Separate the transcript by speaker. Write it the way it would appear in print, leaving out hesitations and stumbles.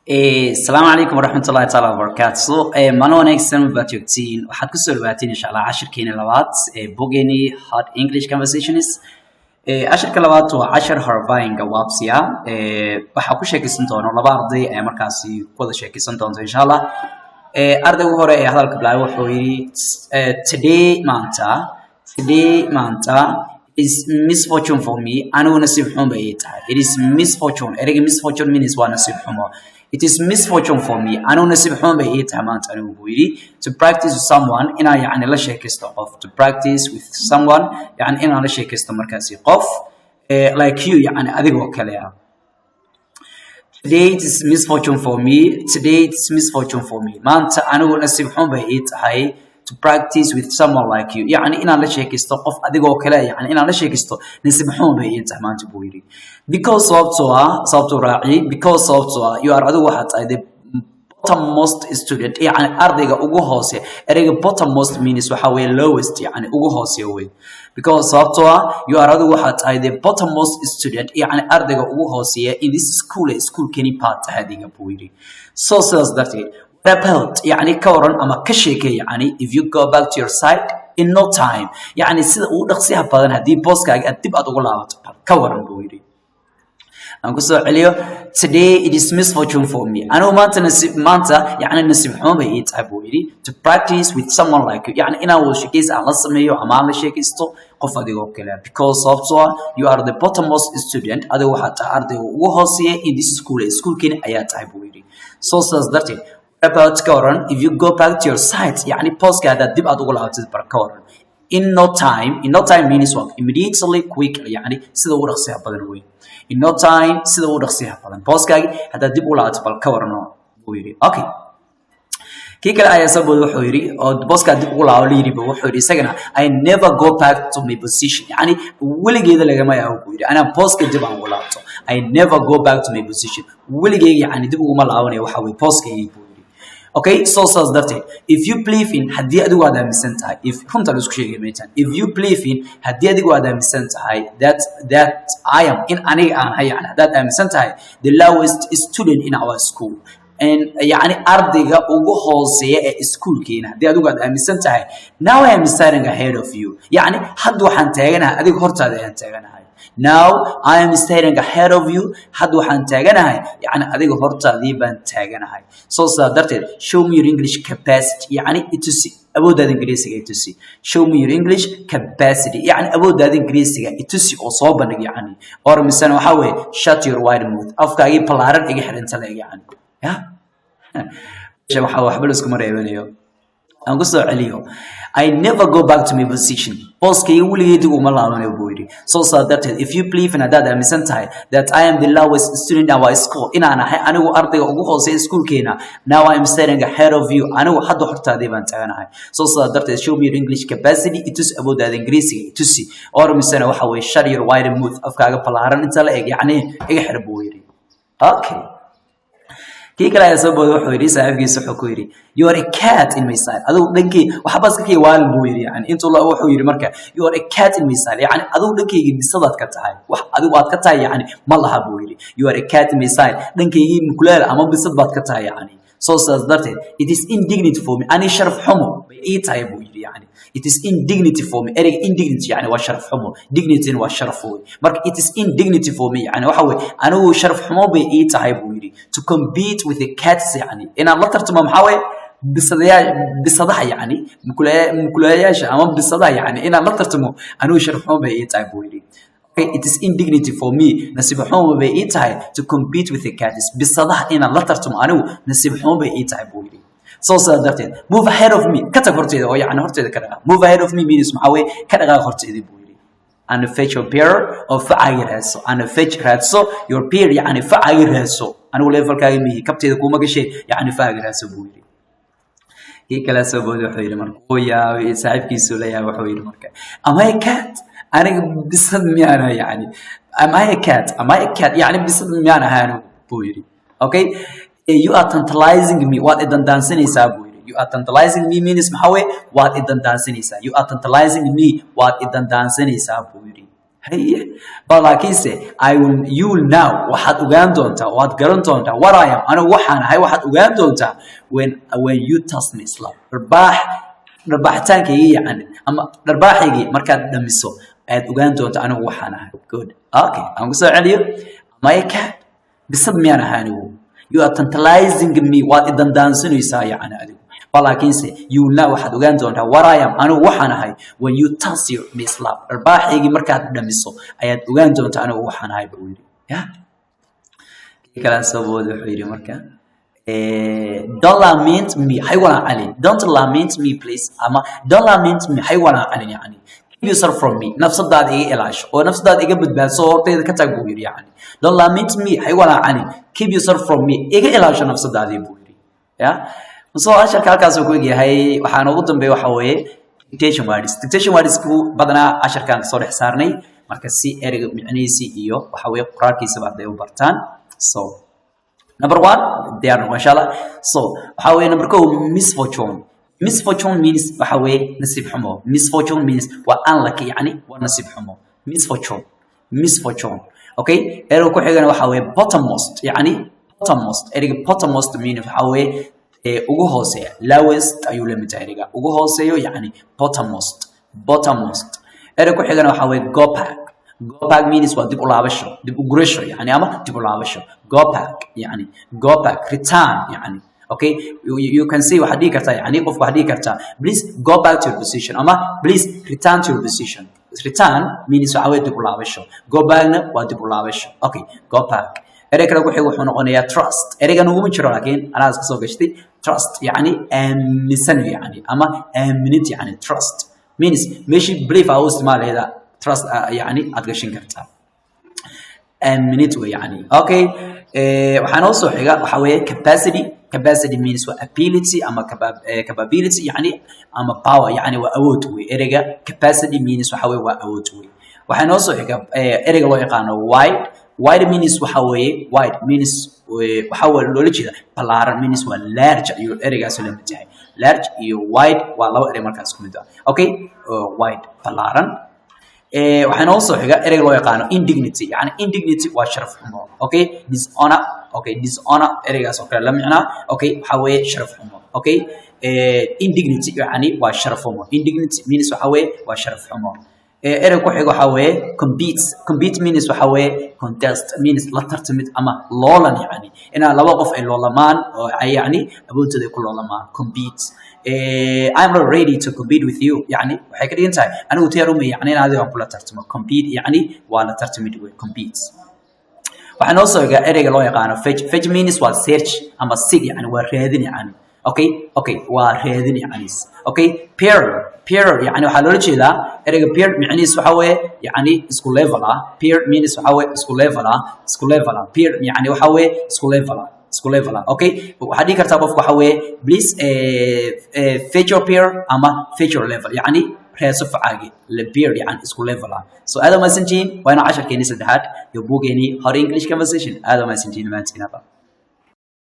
Speaker 1: السلام عليكم ورحمة الله تعالى وبركاته. مانو نيكسن باتيوتين waxaad ku soo dhawaateen insha Allah cashirkeena labaad bogeeni hot English conversationist. Cashirka labaad waa cashir horvine gawaabsiya. Waxa ku sheekaysan doona laba arday ee markaasi ku wada sheekaysan doonto insha Allah. Ardayga hore ee hadalka bilaabay wuxuu yiri today maanta is misfortune for me. Anigu nasiib xumo bay tahay. It is misfortune. Ereyga misfortune means waa nasiib xumo. It is misfortune for me. Anigu nasiib xumo bay tahay maanta anigu buu yiri. To practice with someone inaa yani la sheekaysto qof. To practice with someone yani inaa la sheekaysto markaasi qof like you yani adigoo kale ah. Today it is misfortune for me. Today it is misfortune for me. Maanta anigu nasiib xumo bay tahay. To practice with someone like you يعني إن الله شيء كستو قف أديكو كلا يعني إن الله شيء كستو نسيب حوم بيجي تحمان تبويري because صوبتوا راعي because صوبتوا you are أدو واحد the bottommost student يعني أرضيك أوجو هاسي أريك bottommost means وحوي lowest يعني أوجو هاسي هوي because صوبتوا you are أدو واحد the bottommost student يعني أرضيك أوجو هاسي in this school كني part هذه بويري so says that Repelled يعني كورن أما كشيكي يعني if you go back to your site in no time يعني سيدا ودقسيها بدن هدي بوسكا أدب أدو غلاوات كورن بويري أنا قصة عليه today it is misfortune for me أنا مانتا يعني نسيب حمام بيت أبويري to practice with someone like you يعني إنا وشكيس على سميه وعمال شكيستو قفا ديغو كلا because of so you are the bottommost student أدو حتى أردو وهوسية in this school كين آيات أبويري so says that about Quran, if you go back to your site, يعني post هذا دب أدو غلاوات Quran. In no time means what? Immediately, quickly, يعني سيدا ورقسيها بدن وين. In no time, سيدا ورقسيها بدن. Post هذا دب غلاوات Quran ويري. Okay. كي كلا آية سبب وحوري أو post دب غلاوات ليري بوحوري. Second, I never go back to my position. يعني ولي جيدا لجماعة يهوبوري. أنا post دب عن غلاوات. I never go back to my position. ولي جيدا يعني دب غلاوات يوحوي post يهوبوري. Okay, so says that if you believe in hadii adigu aad aaminsan tahay if runta la isku sheegay meetan if you believe in hadii adigu aad aaminsan tahay that I am in aniga aan hayaan hadaad aaminsan tahay the lowest student in our school and yani ardayga ugu hooseeya ee iskuulkeena hadii adigu aad aaminsan tahay now I am standing ahead of you yani had waxaan taaganahay adiga hortaada ayaan taaganahay now I am standing ahead of you had waxaan taaganahay yani adiga hortaadii baan taaganahay so darteed show me your English capacity yani itusi awooddaada Ingiriisiga itusi show me your English capacity yani awooddaada Ingiriisiga itusi oo soo bandhig yani or misana waxa weeye shut your wide mouth afkaagii balaaran iga xidhanta la yani ya waxa waxba la isku mareebanayo aan ku soo celiyo I never go back to my position boskay waligeed uma laabanayo booyri so that if you believe in that amisan tahay that I am the lowest student in our school inaan ahay anigu ardayga ugu hooseeya iskuulkeena now I am standing ahead of you anigu hadda hortaadii baan taaganahay so that show me your English capacity it is about that Ingiriisiga it is or misana waxa way shut your wide mouth afkaaga balaaran inta la eeg yani iga xir booyri okay كي كلا يسبب وحوري سافجيس حكوري you are a cat in my side أدو دنكي وحبس كي والبويري يعني أنتوا الله وحوري مركا you are a cat in my side يعني أدو دنكي بصدق كتاعي أدو وات كتاعي يعني ما الله بويري you are a cat in my side دنكي مكلال أما بصدق كتاعي يعني so says that it is indignity for me أنا شرف حمو إيه تاي بويري يعني it is indignity for me أريك indignity يعني وشرف حمو dignity وشرف هو مرك it is indignity for me يعني وحوي أنا شرف حمو بإيه تاي بويري to compete with the cats يعني إن الله ترتمم حوي بصداح يعني مكلاياش أما بصداح يعني إن الله ترتمم أنا شرف حمو بإيه تاي بويري it is indignity for me نسيب حمو بإيه تاي to compete with the cats بصداح إن الله ترتمم أنا نسيب حمو بإيه تاي بويري so that move ahead of me كتب horteeda oo yani horteeda ka dhaqa move ahead of me means maxaa way ka dhaqa horteeda buu yiri and fetch your peer or fa'ay raadso and fetch raadso your peer yani fa'ay raadso anigu levelkaaga mihi kabteeda kuma gashay yani fa'ay raadso buu yiri kii kala soo boodo wuxuu yiri marka oo yaa saaxiibkiisu leeyahay wuxuu yiri marka am I a cat aniga bisad miyana yani am I a cat yani bisad miyana haanu buu yiri okay you are tantalizing me what idan dansanaysaa buu yiri you are tantalizing me means maxaa way what idan dansanaysaa you are tantalizing me what idan dansanaysaa buu yiri هي بلاكيسة you will now واحد أوغان دونتا واحد قرن دونتا what I am أنا وحنا هاي واحد أوغان دونتا when you test me slap رباح تانكي يعني أما رباح يجي مركز دمسو أد أوغان دونتا أنا وحنا good okay أنا قصة عليه ما يكاد بسبب ميانا هانو you are tantalizing me what إذا دانسنو يسايا أنا أدو ولكن you know واحد وجان دونتا what I am أنا وحنا هاي when you touch your me slap رباح يجي مركز دمسو أياد وجان دونتا أنا وحنا هاي بقولي يا كلام سبود حيري مركز don't lament me هاي ولا علي don't lament me please أما don't lament me هاي ولا علي يعني keep yourself from me نفس الضاد إيه إلاش ونفس الضاد إيه بدبال صور تيجي كتاقول يعني don't lament me هاي ولا علي keep yourself from me إيه إلاش نفس الضاد يبولي يا so عشان كالكاس وكوجي هاي وحنا وقتهم بيوحوي dictation words كو بدنا عشان كان صور حسارني مركز سي إرج يعني سي إيو وحوي قرار كيس بعد يوم برتان so number 1 they are ما شاء الله so وحوي number 2 misfortune means وحوي نصيب حمو misfortune means unlucky يعني ونصيب حمو misfortune okay إرجع كل حاجة وحوي bottommost يعني bottommost إرجع bottommost mean وحوي ugu hooseeya lowest ayuu la mid yahay ugu hooseeyo yani bottommost erey ku xigana waxa way go back means waa dib u laabasho dib u gurasho yani ama dib u laabasho go back return yani okay you can say waxa dhigi kartaa yani qof waxa dhigi kartaa please go back to your position ama please return to your position return means waxa way dib u laabasho go back na waa dib u laabasho okay go back ereyga lagu xigo wuxuu noqonayaa trust ereygan ugu jiro laakiin anaas ka soo gashtay trust yani aaminsan yani ama aaminid yani trust means meshi belief au isticmaaleeda trust yani aad gashin kartaa aaminid yani okay waxaan oo soo xiga waxa weeye capacity means waa ability ama capability yani ama power yani waa awood weey ereyga capacity means waxa weeye waa awood weey waxaan oo soo xiga ereyga loo yaqaano wide means waxa weeye wide means waxa loola jeeda ballaaran means waa large iyo ereygaas la mid yahay large iyo wide waa laba erey markaas ku mid ah okay wide ballaaran waxaan also xiga erey loo yaqaano indignity yani indignity waa sharaf xumo okay dishonor ereygaas oo kale la macnaa okay waxa weeye sharaf xumo okay indignity yani waa sharaf xumo indignity means waxa weeye waa sharaf xumo erey ku xiga waxa weeye compete means waxa weeye contest means la tartamid ama loolan yani ina laba qof ay loolamaan oo ay yani awoodooda ku loolamaan compete I'm not ready to compete with you yani waxay ka dhigan tahay anigu tiyarumay yani inaad aan kula tartamo compete yani waa la tartamid way compete waxaan oo soo ereyga loo yaqaano fetch means waa search ama seek yani waa raadin yani okay waa raadin yani okay peer يعني waxa loo jeedaa ereyga peer macnihiisu waxa weeye yani isku level peer means waxa weeye isku level peer yani waxa weeye isku level okay waxa dhigi kartaa qofku waxa weeye please fetch your peer ama fetch your level yani reeso facaagi le peer yani isku level so aad ma sanjiin waa ina 10 keeni saddexaad iyo buugeeni hore English conversation aad ma sanjiin maantina